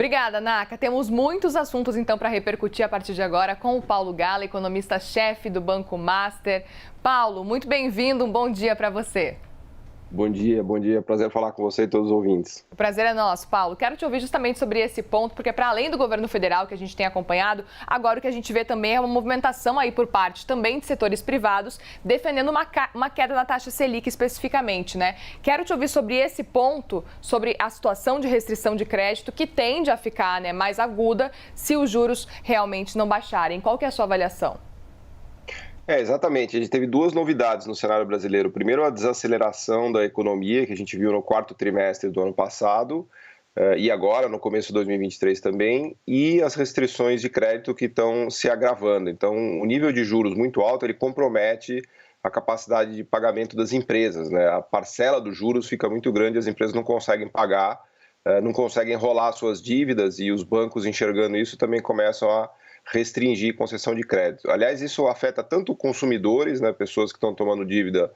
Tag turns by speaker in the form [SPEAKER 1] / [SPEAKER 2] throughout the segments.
[SPEAKER 1] Obrigada, Naka. Temos muitos assuntos, então, para repercutir a partir de agora com o Paulo Gala, economista-chefe do Banco Master. Paulo, muito bem-vindo, um bom dia para você.
[SPEAKER 2] Bom dia. Prazer falar com você e todos os ouvintes.
[SPEAKER 1] O prazer é nosso, Paulo. Quero te ouvir justamente sobre esse ponto, porque para além do governo federal que a gente tem acompanhado, agora o que a gente vê também é uma movimentação aí por parte também de setores privados, defendendo uma queda da taxa Selic especificamente, né? Quero te ouvir sobre esse ponto, sobre a situação de restrição de crédito que tende a ficar, né, mais aguda se os juros realmente não baixarem. Qual que é a sua avaliação?
[SPEAKER 2] Exatamente. A gente teve duas novidades no cenário brasileiro. Primeiro, a desaceleração da economia, que a gente viu no quarto trimestre do ano passado, e agora, no começo de 2023 também, e as restrições de crédito que estão se agravando. Então, o nível de juros muito alto, ele compromete a capacidade de pagamento das empresas, né? A parcela dos juros fica muito grande, as empresas não conseguem pagar, não conseguem enrolar suas dívidas, e os bancos, enxergando isso, também começam a restringir concessão de crédito. Aliás, isso afeta tanto consumidores, né, pessoas que estão tomando dívida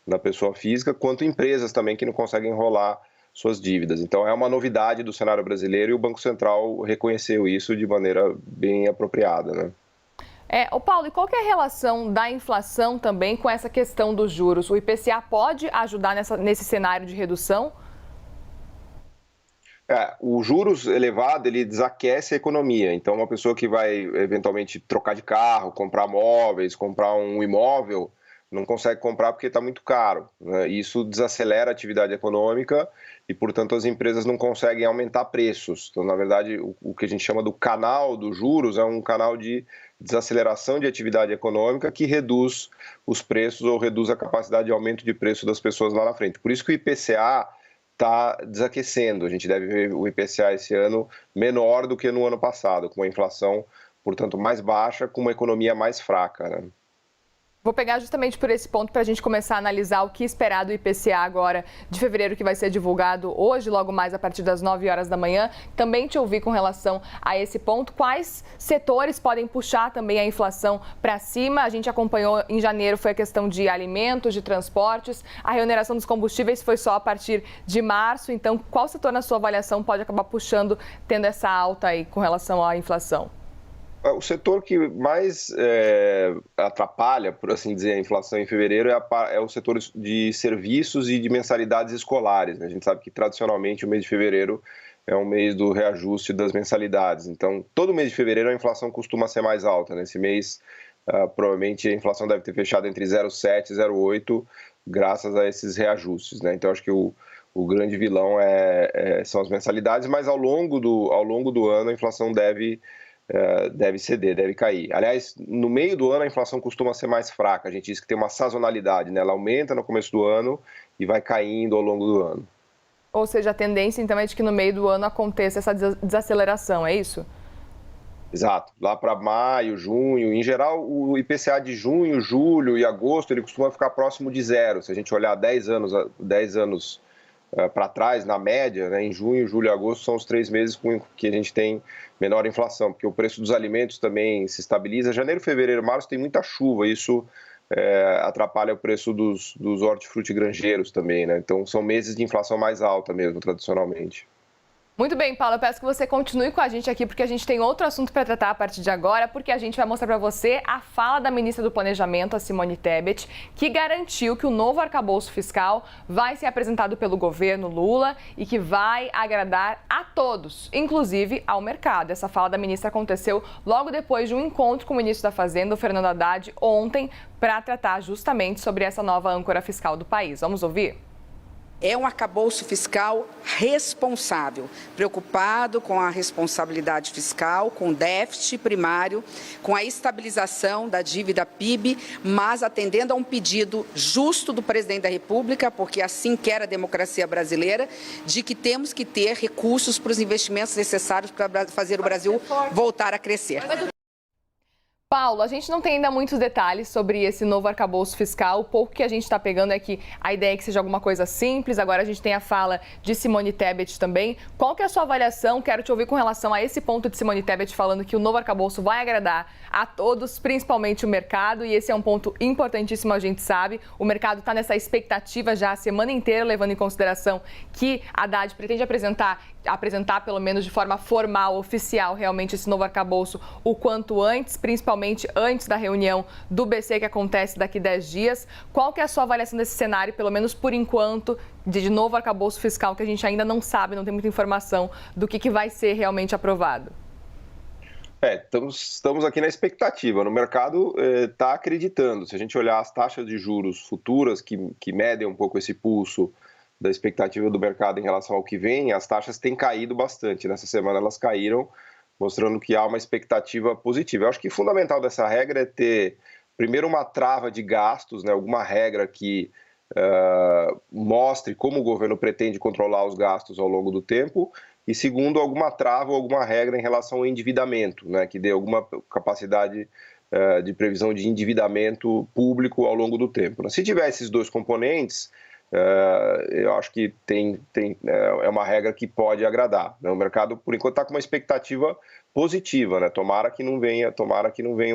[SPEAKER 2] na pessoa física, quanto empresas também que não conseguem enrolar suas dívidas. Então, é uma novidade do cenário brasileiro e o Banco Central reconheceu isso de maneira bem apropriada, né?
[SPEAKER 1] Paulo, e qual que é a relação da inflação também com essa questão dos juros? O IPCA pode ajudar nesse cenário de redução?
[SPEAKER 2] O juros elevado, ele desaquece a economia. Então, uma pessoa que vai eventualmente trocar de carro, comprar móveis, comprar um imóvel, não consegue comprar porque está muito caro, né? Isso desacelera a atividade econômica e, portanto, as empresas não conseguem aumentar preços. Então, na verdade, o que a gente chama do canal dos juros é um canal de desaceleração de atividade econômica que reduz os preços ou reduz a capacidade de aumento de preço das pessoas lá na frente. Por isso que o IPCA está desaquecendo. A gente deve ver o IPCA esse ano menor do que no ano passado, com uma inflação, portanto, mais baixa, com uma economia mais fraca, né?
[SPEAKER 1] Vou pegar justamente por esse ponto para a gente começar a analisar o que esperar do IPCA agora de fevereiro, que vai ser divulgado hoje, logo mais a partir das 9 horas da manhã. Também te ouvir com relação a esse ponto. Quais setores podem puxar também a inflação para cima? A gente acompanhou em janeiro, foi a questão de alimentos, de transportes. A reoneração dos combustíveis foi só a partir de março. Então, qual setor, na sua avaliação, pode acabar puxando, tendo essa alta aí com relação à inflação?
[SPEAKER 2] O setor que mais atrapalha, por assim dizer, a inflação em fevereiro é o setor de serviços e de mensalidades escolares, né? A gente sabe que, tradicionalmente, o mês de fevereiro é um mês do reajuste das mensalidades. Então, todo mês de fevereiro a inflação costuma ser mais alta. Nesse mês, provavelmente, a inflação deve ter fechado entre 0,7 e 0,8, graças a esses reajustes, né? Então, acho que o grande vilão são as mensalidades, mas ao longo do ano a inflação deve ceder, deve cair. Aliás, no meio do ano a inflação costuma ser mais fraca. A gente diz que tem uma sazonalidade, né? Ela aumenta no começo do ano e vai caindo ao longo do ano.
[SPEAKER 1] Ou seja, a tendência então é de que no meio do ano aconteça essa desaceleração, é isso?
[SPEAKER 2] Exato. Lá para maio, junho, em geral, o IPCA de junho, julho e agosto, ele costuma ficar próximo de zero. Se a gente olhar 10 anos para trás, na média, né, em junho, julho e agosto são os 3 meses que a gente tem menor inflação, porque o preço dos alimentos também se estabiliza. Janeiro, fevereiro, março tem muita chuva, isso atrapalha o preço dos hortifrutigranjeiros também, né? Então são meses de inflação mais alta mesmo, tradicionalmente.
[SPEAKER 1] Muito bem, Paulo, eu peço que você continue com a gente aqui, porque a gente tem outro assunto para tratar a partir de agora, porque a gente vai mostrar para você a fala da ministra do Planejamento, a Simone Tebet, que garantiu que o novo arcabouço fiscal vai ser apresentado pelo governo Lula e que vai agradar a todos, inclusive ao mercado. Essa fala da ministra aconteceu logo depois de um encontro com o ministro da Fazenda, o Fernando Haddad, ontem, para tratar justamente sobre essa nova âncora fiscal do país. Vamos ouvir?
[SPEAKER 3] É um arcabouço fiscal responsável, preocupado com a responsabilidade fiscal, com o déficit primário, com a estabilização da dívida PIB, mas atendendo a um pedido justo do presidente da República, porque assim quer a democracia brasileira, de que temos que ter recursos para os investimentos necessários para fazer o Brasil voltar a crescer.
[SPEAKER 1] Paulo, a gente não tem ainda muitos detalhes sobre esse novo arcabouço fiscal. O pouco que a gente está pegando é que a ideia é que seja alguma coisa simples. Agora a gente tem a fala de Simone Tebet também. Qual que é a sua avaliação? Quero te ouvir com relação a esse ponto de Simone Tebet falando que o novo arcabouço vai agradar a todos, principalmente o mercado. E esse é um ponto importantíssimo, a gente sabe. O mercado está nessa expectativa já a semana inteira, levando em consideração que a Haddad pretende apresentar pelo menos de forma formal, oficial, realmente esse novo arcabouço o quanto antes, principalmente antes da reunião do BC que acontece daqui 10 dias. Qual que é a sua avaliação desse cenário, pelo menos por enquanto, de novo arcabouço fiscal, que a gente ainda não sabe, não tem muita informação do que vai ser realmente aprovado?
[SPEAKER 2] Estamos aqui na expectativa. No mercado está acreditando. Se a gente olhar as taxas de juros futuras que medem um pouco esse pulso da expectativa do mercado em relação ao que vem, as taxas têm caído bastante. Nessa semana elas caíram, mostrando que há uma expectativa positiva. Eu acho que o fundamental dessa regra é ter, primeiro, uma trava de gastos, né, alguma regra que mostre como o governo pretende controlar os gastos ao longo do tempo, e segundo, alguma trava ou alguma regra em relação ao endividamento, né, que dê alguma capacidade de previsão de endividamento público ao longo do tempo. Se tiver esses dois componentes, eu acho que é uma regra que pode agradar, né? O mercado, por enquanto, está com uma expectativa positiva, né? Tomara que não venha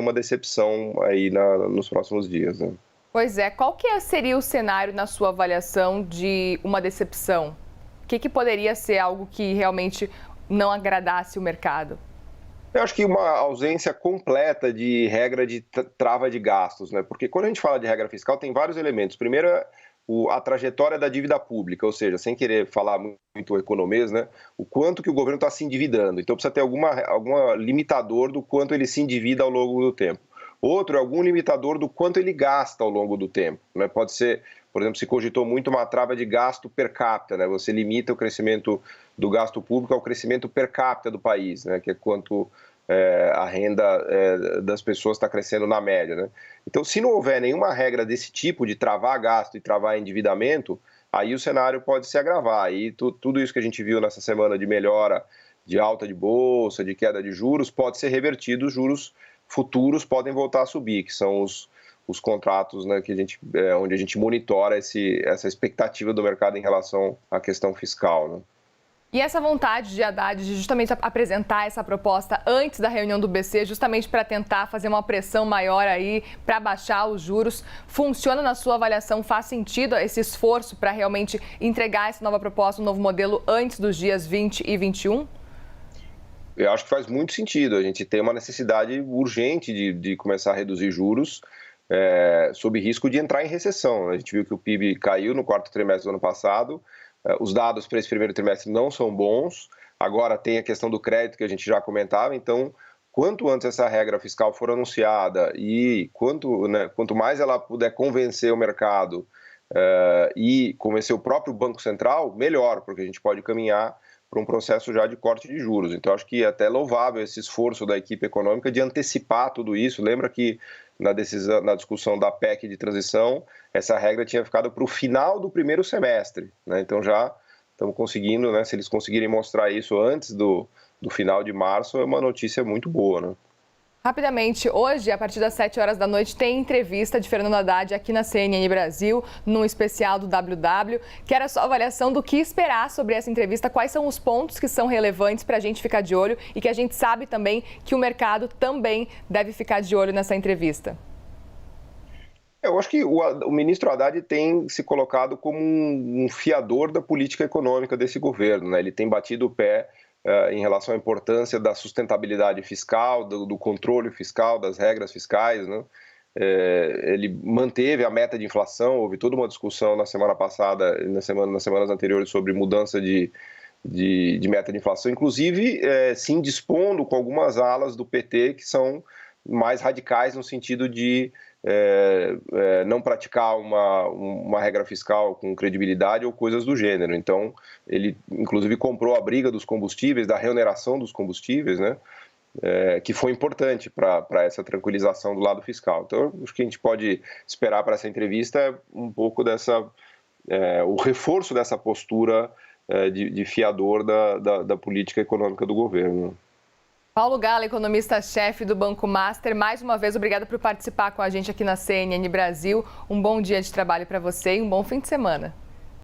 [SPEAKER 2] uma decepção aí nos próximos dias, né?
[SPEAKER 1] Pois é, qual que seria o cenário na sua avaliação de uma decepção? O que poderia ser algo que realmente não agradasse o mercado?
[SPEAKER 2] Eu acho que uma ausência completa de regra de trava de gastos, né? Porque quando a gente fala de regra fiscal, tem vários elementos. Primeiro, a trajetória da dívida pública, ou seja, sem querer falar muito economês, né, o quanto que o governo está se endividando. Então precisa ter algum limitador do quanto ele se endivida ao longo do tempo. Outro é algum limitador do quanto ele gasta ao longo do tempo, né? Pode ser, por exemplo, se cogitou muito uma trava de gasto per capita, né? Você limita o crescimento do gasto público ao crescimento per capita do país, né? Que é quanto a renda das pessoas está crescendo na média, né? Então, se não houver nenhuma regra desse tipo de travar gasto e travar endividamento, aí o cenário pode se agravar. Aí tudo isso que a gente viu nessa semana de melhora, de alta de bolsa, de queda de juros, pode ser revertido, os juros futuros podem voltar a subir, que são os contratos, né, onde a gente monitora essa expectativa do mercado em relação à questão fiscal, né?
[SPEAKER 1] E essa vontade de Haddad de justamente apresentar essa proposta antes da reunião do BC, justamente para tentar fazer uma pressão maior aí, para baixar os juros, funciona na sua avaliação? Faz sentido esse esforço para realmente entregar essa nova proposta, um novo modelo, antes dos dias 20 e 21?
[SPEAKER 2] Eu acho que faz muito sentido. A gente tem uma necessidade urgente de começar a reduzir juros, sob risco de entrar em recessão. A gente viu que o PIB caiu no quarto trimestre do ano passado. Os dados para esse primeiro trimestre não são bons. Agora tem a questão do crédito que a gente já comentava. Então, quanto antes essa regra fiscal for anunciada e quanto mais ela puder convencer o mercado e convencer o próprio Banco Central, melhor, porque a gente pode caminhar para um processo já de corte de juros. Então, acho que é até louvável esse esforço da equipe econômica de antecipar tudo isso. Lembra que na discussão da PEC de transição, essa regra tinha ficado para o final do primeiro semestre, né? Então já estamos conseguindo, né? Se eles conseguirem mostrar isso antes do final de março, é uma notícia muito boa, né?
[SPEAKER 1] Rapidamente, hoje, a partir das 7 horas da noite, tem entrevista de Fernando Haddad aqui na CNN Brasil, num especial do WW. Quero a sua avaliação do que esperar sobre essa entrevista, quais são os pontos que são relevantes para a gente ficar de olho e que a gente sabe também que o mercado também deve ficar de olho nessa entrevista.
[SPEAKER 2] Eu acho que o ministro Haddad tem se colocado como um fiador da política econômica desse governo, né? Ele tem batido o pé em relação à importância da sustentabilidade fiscal, do controle fiscal, das regras fiscais, né? Ele manteve a meta de inflação, houve toda uma discussão na semana passada, nas semanas anteriores, sobre mudança de meta de inflação, inclusive se indispondo com algumas alas do PT que são mais radicais no sentido de não praticar uma regra fiscal com credibilidade ou coisas do gênero. Então, ele inclusive comprou a briga dos combustíveis, da reoneração dos combustíveis, né? Que foi importante para essa tranquilização do lado fiscal. Então, acho que a gente pode esperar para essa entrevista um pouco o reforço dessa postura de fiador da política econômica do governo.
[SPEAKER 1] Paulo Gala, economista-chefe do Banco Master, mais uma vez, obrigada por participar com a gente aqui na CNN Brasil. Um bom dia de trabalho para você e um bom fim de semana.